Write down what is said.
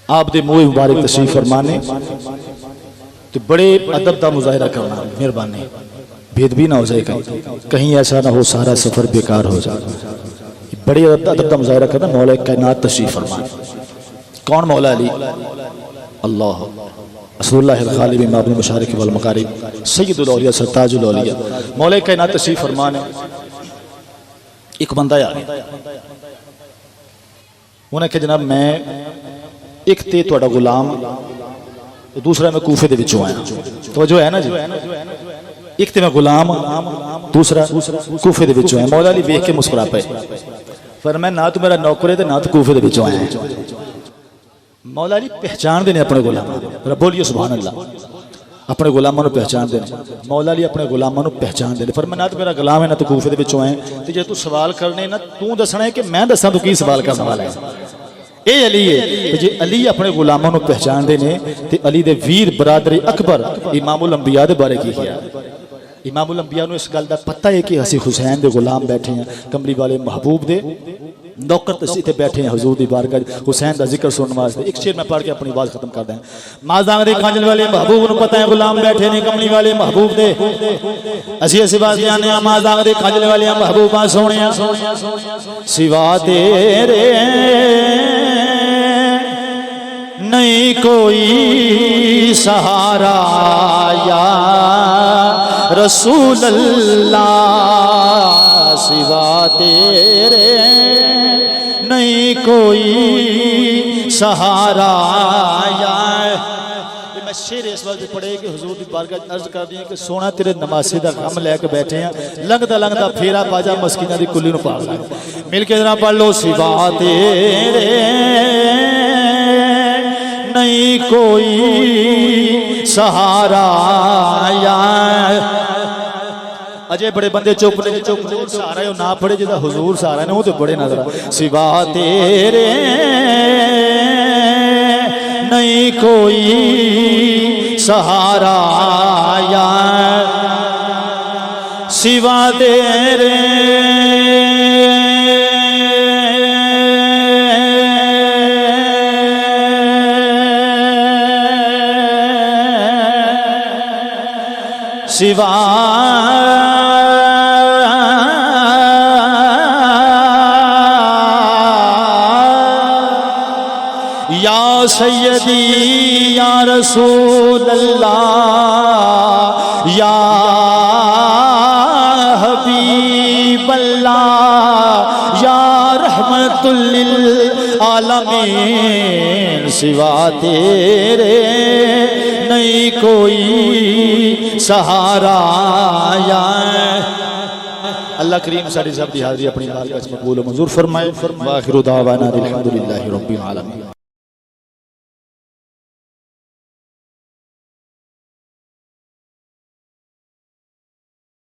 आप दे मुँह मुबारक तशरीफ फरमाने तो बड़े अदब का मुजाहरा करना, मेहरबानी भेदभी ना हो जाए, कहीं ऐसा ना हो सारा सफर बेकार हो जाए। बड़े अदब का मुजाहरा करना, मौला कायनात तशरीफ फरमाने। कौन मौला अली? अल्लाह रसूलुल्लाह खालिब माबुल मशारिक वल मगारिब सय्यदुल औलिया सरताजुल औलिया मौला कायनात तशरीफ फरमाने। एक बंदा आ उन्हें कहा जनाब मैं एक ते तुहाडा गुलाम, दूसरा मैं कूफे दे विचों आया। तो जो है ना जी, एक ते मैं गुलाम, दूसरा कूफे दे विचों आया। मौला अली देख के मुस्कुरा पे, पर मैं ना तो मेरा नौकर है ना तो कूफे दे विचों आया। मौला अली पहचान देने अपने गुलाम, बोलिए सुभान अल्लाह, अपने गुलामों को पहचान देने। मौला अली अपने गुलामों को पहचान देने, पर मैं ना तो मेरा गुलाम है ना तो कूफे दे विचों आए। तो जे तू सवाल करने ना तू दसना है कि मैं दसा तू की सवाल करने वाला है। ये अली है। तो जे अली अपने गुलामों को पहचान देने तो अली दे वीर बरादरी अकबर इमामुल अंबिया दे बारे की किया। इमामुल अंबिया इस गल का पता है कि असी हुसैन दे गुलाम बैठे हैं, कमली वाले महबूब दे नौकर तसी इतने बैठे हैं हजूर दी बारगाह हुसैन का जिक्र सुनने वास्ते। एक शेर मैं पढ़ के अपनी आवाज खत्म कर दें। माज़ांग दे कांजल वाले महबूब को पता है गुलाम बैठे ने कमली वाले महबूब दे, असी इस वास्ते आने माज़ांग दे कांजल वाले महबूबा सोहणिया सिवा तेरे नहीं कोई सहारा या रसूल अल्लाह, सिवा तेरे नहीं कोई सहारा या। मैं शेर इस वक्त पढ़े कि हुजूर की बारगाह अर्ज कर दी कि सोना तेरे नमाज़े का गम लैके बैठे हैं, लंघदा लंघदा फेरा बाजा मस्किना की कुली पा मिल के जरा पढ़ लो। सिवा तेरे नहीं कोई सहारा या। अजय बड़े बंदे चुप ने, सहारा है ना पड़े जिदा हुजूर सहारा ने वो तो बड़े नजर। सिवा तेरे नहीं कोई सहारा या, सिवा तेरे सिवा या सैयदी या रसूल अल्लाह या हबीब अल्लाह या रहमतुल लिल आलमीन। सिवा तेरे नहीं कोई सहारा या। अल्लाह करीम सारी सब दी हाज़री अपनी बारगाह में कबूल मंजूर फरमाए। वाखिरु दावाना अल्हम्दुलिल्लाहि रब्बिल आलमीन।